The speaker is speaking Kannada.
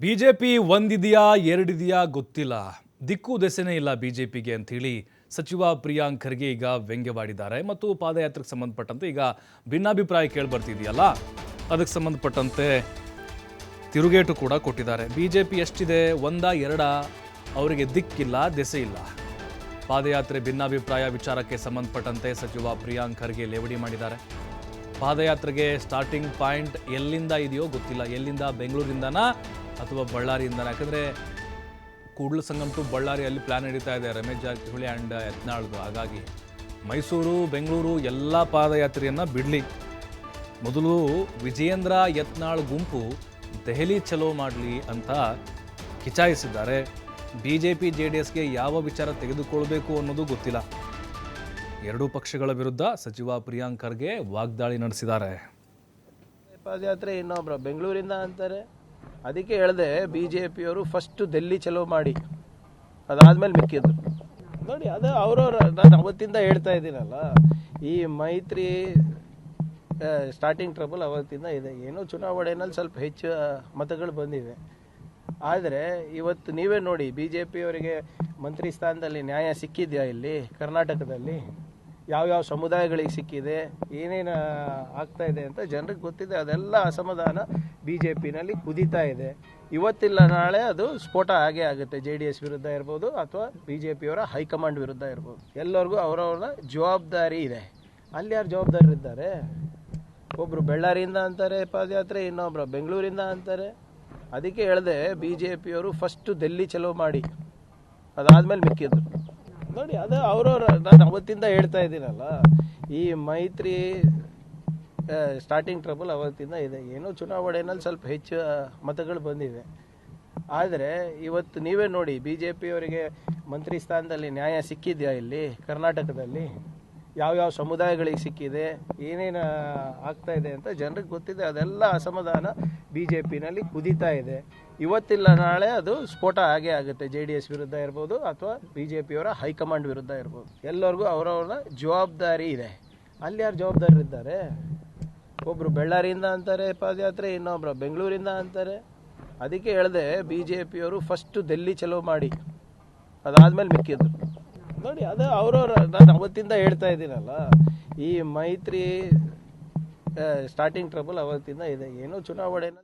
ಬಿಜೆಪಿ ಒಂದಿದೆಯಾ ಎರಡಿದೆಯಾ ಗೊತ್ತಿಲ್ಲ, ದಿಕ್ಕು ದೆಸೆನೇ ಇಲ್ಲ ಬಿಜೆಪಿಗೆ ಅಂತ ಹೇಳಿ ಸಚಿವ ಪ್ರಿಯಾಂಕ್ ಖರ್ಗೆ ಈಗ ವ್ಯಂಗ್ಯವಾಡಿದ್ದಾರೆ. ಮತ್ತು ಪಾದಯಾತ್ರೆಗೆ ಸಂಬಂಧಪಟ್ಟಂತೆ ಈಗ ಭಿನ್ನಾಭಿಪ್ರಾಯ ಕೇಳಿಬರ್ತಿದೆಯಲ್ಲ, ಅದಕ್ಕೆ ಸಂಬಂಧಪಟ್ಟಂತೆ ತಿರುಗೇಟು ಕೂಡ ಕೊಟ್ಟಿದ್ದಾರೆ. ಬಿಜೆಪಿ ಎಷ್ಟಿದೆ, ಒಂದ ಎರಡ, ಅವರಿಗೆ ದಿಕ್ಕಿಲ್ಲ ದೆಸೆ ಇಲ್ಲ. ಪಾದಯಾತ್ರೆ ಭಿನ್ನಾಭಿಪ್ರಾಯ ವಿಚಾರಕ್ಕೆ ಸಂಬಂಧಪಟ್ಟಂತೆ ಸಚಿವ ಪ್ರಿಯಾಂಕ್ ಖರ್ಗೆ ಲೇವಡಿ ಮಾಡಿದ್ದಾರೆ. ಪಾದಯಾತ್ರೆಗೆ ಸ್ಟಾರ್ಟಿಂಗ್ ಪಾಯಿಂಟ್ ಎಲ್ಲಿಂದ ಇದೆಯೋ ಗೊತ್ತಿಲ್ಲ, ಎಲ್ಲಿಂದ, ಬೆಂಗಳೂರಿಂದನಾ ಅಥವಾ ಬಳ್ಳಾರಿಯಿಂದನಾ? ಯಾಕಂದರೆ ಕೂಡಲ ಸಂಗಮ್ ಟು ಬಳ್ಳಾರಿ ಅಲ್ಲಿ ಪ್ಲಾನ್ ನಡೀತಾ ಇದೆ ರಮೇಶ್ ಜಾರಕಿಹೊಳಿ ಆ್ಯಂಡ್ ಯತ್ನಾಳ್ದು. ಹಾಗಾಗಿ ಮೈಸೂರು, ಬೆಂಗಳೂರು ಎಲ್ಲ ಪಾದಯಾತ್ರೆಯನ್ನು ಬಿಡಲಿ, ಮೊದಲು ವಿಜಯೇಂದ್ರ ಯತ್ನಾಳ್ ಗುಂಪು ದೆಹಲಿ ಚಲೋ ಮಾಡಲಿ ಅಂತ ಕಿಚಾಯಿಸಿದ್ದಾರೆ. ಬಿಜೆಪಿ ಜೆಡಿಎಸ್ಗೆ ಯಾವ ವಿಚಾರ ತೆಗೆದುಕೊಳ್ಬೇಕು ಅನ್ನೋದು ಗೊತ್ತಿಲ್ಲ. ಎರಡೂ ಪಕ್ಷಗಳ ವಿರುದ್ಧ ಸಚಿವ ಪ್ರಿಯಾಂಕ್ ಖರ್ಗೆ ವಾಗ್ದಾಳಿ ನಡೆಸಿದ್ದಾರೆ. ಪಾದಯಾತ್ರೆ ಇನ್ನೊಬ್ರು ಬೆಂಗಳೂರಿಂದ ಅಂತಾರೆ, ಅದಕ್ಕೆ ಹೇಳಿದೆ ಬಿಜೆಪಿಯವರು ಫಸ್ಟ್ ಡೆಲ್ಲಿ ಚಲೋ ಮಾಡಿ, ಅದಾದ್ಮೇಲೆ ಮಿಕ್ಕಿದ್ರು ನೋಡಿ. ಅದು ಅವರವ್ರ, ನಾನು ಅವತ್ತಿಂದ ಹೇಳ್ತಾ ಇದ್ದೀನಲ್ಲ, ಈ ಮೈತ್ರಿ ಸ್ಟಾರ್ಟಿಂಗ್ ಟ್ರಬಲ್ ಅವತ್ತಿಂದ ಇದೆ. ಏನೋ ಚುನಾವಣೆಯಲ್ಲಿ ಸ್ವಲ್ಪ ಹೆಚ್ಚು ಮತಗಳು ಬಂದಿವೆ, ಆದರೆ ಇವತ್ತು ನೀವೇ ನೋಡಿ, ಬಿಜೆಪಿಯವರಿಗೆ ಮಂತ್ರಿ ಸ್ಥಾನದಲ್ಲಿ ನ್ಯಾಯ ಸಿಕ್ಕಿದೆಯಾ ಇಲ್ಲಿ ಕರ್ನಾಟಕದಲ್ಲಿ? ಯಾವ್ಯಾವ ಸಮುದಾಯಗಳಿಗೆ ಸಿಕ್ಕಿದೆ, ಏನೇನು ಆಗ್ತಾ ಇದೆ ಅಂತ ಜನರಿಗೆ ಗೊತ್ತಿದೆ. ಅದೆಲ್ಲ ಅಸಮಾಧಾನ ಬಿಜೆಪಿನಲ್ಲಿ ಕುದೀತಾ ಇದೆ. ಇವತ್ತಿಲ್ಲ ನಾಳೆ ಅದು ಸ್ಫೋಟ ಆಗೇ ಆಗುತ್ತೆ. JDS ವಿರುದ್ಧ ಇರ್ಬೋದು ಅಥವಾ ಬಿಜೆಪಿಯವರ ಹೈಕಮಾಂಡ್ ವಿರುದ್ಧ ಇರ್ಬೋದು. ಎಲ್ಲರಿಗೂ ಅವರವ್ರ ಜವಾಬ್ದಾರಿ ಇದೆ. ಅಲ್ಲಿ ಯಾರು ಜವಾಬ್ದಾರಿ ಇದ್ದಾರೆ? ಒಬ್ಬರು ಬಳ್ಳಾರಿಯಿಂದ ಅಂತಾರೆ ಪಾದಯಾತ್ರೆ, ಇನ್ನೊಬ್ರು ಬೆಂಗಳೂರಿಂದ ಅಂತಾರೆ. ಅದಕ್ಕೆ ಹೇಳಿದೆ ಬಿಜೆಪಿಯವರು ಫಸ್ಟ್ ಡೆಲ್ಲಿ ಚಲೋ ಮಾಡಿ, ಅದಾದ್ಮೇಲೆ ಮಿಕ್ಕಿದ್ರು ನೋಡಿ. ಅದು ಅವರವ್ರ, ನಾನು ಅವತ್ತಿಂದ ಹೇಳ್ತಾ ಇದ್ದೀನಲ್ಲ, ಈ ಮೈತ್ರಿ ಸ್ಟಾರ್ಟಿಂಗ್ ಟ್ರಬಲ್ ಅವತ್ತಿಂದ ಇದೆ. ಏನೋ ಚುನಾವಣೆಯಲ್ಲಿ ಸ್ವಲ್ಪ ಹೆಚ್ಚು ಮತಗಳು ಬಂದಿವೆ, ಆದರೆ ಇವತ್ತು ನೀವೇ ನೋಡಿ, ಬಿಜೆಪಿಯವರಿಗೆ ಮಂತ್ರಿ ಸ್ಥಾನದಲ್ಲಿ ನ್ಯಾಯ ಸಿಕ್ಕಿದೆಯಾ ಇಲ್ಲಿ ಕರ್ನಾಟಕದಲ್ಲಿ? ಯಾವ್ಯಾವ ಸಮುದಾಯಗಳಿಗೆ ಸಿಕ್ಕಿದೆ, ಏನೇನು ಆಗ್ತಾ ಇದೆ ಅಂತ ಜನರಿಗೆ ಗೊತ್ತಿದೆ. ಅದೆಲ್ಲ ಅಸಮಾಧಾನ ಬಿಜೆಪಿನಲ್ಲಿ ಕುದೀತಾ ಇದೆ. ಇವತ್ತಿಲ್ಲ ನಾಳೆ ಅದು ಸ್ಫೋಟ ಆಗೇ ಆಗುತ್ತೆ. JDS ವಿರುದ್ಧ ಇರ್ಬೋದು ಅಥವಾ ಬಿಜೆಪಿಯವರ ಹೈಕಮಾಂಡ್ ವಿರುದ್ಧ ಇರ್ಬೋದು. ಎಲ್ಲರಿಗೂ ಅವರವ್ರ ಜವಾಬ್ದಾರಿ ಇದೆ. ಅಲ್ಲಿ ಯಾರು ಜವಾಬ್ದಾರಿ ಇದ್ದಾರೆ? ಒಬ್ಬರು ಬಳ್ಳಾರಿಯಿಂದ ಅಂತಾರೆ ಪಾದಯಾತ್ರೆ, ಇನ್ನೊಬ್ರು ಬೆಂಗಳೂರಿಂದ ಅಂತಾರೆ. ಅದಕ್ಕೆ ಹೇಳಿದೆ ಬಿಜೆಪಿಯವರು ಫಸ್ಟ್ ಡೆಲ್ಲಿ ಚಲೋ ಮಾಡಿ, ಅದಾದ್ಮೇಲೆ ಮಿಕ್ಕಿದ್ರು ನೋಡಿ. ಅದು ಅವರವ್ರ, ನಾನು ಅವತ್ತಿಂದ ಹೇಳ್ತಾ ಇದ್ದೀನಲ್ಲ, ಈ ಮೈತ್ರಿ ಸ್ಟಾರ್ಟಿಂಗ್ ಟ್ರಬಲ್ ಅವತ್ತಿಂದ ಇದೆ. ಏನೋ ಚುನಾವಣೆಯಲ್ಲಿ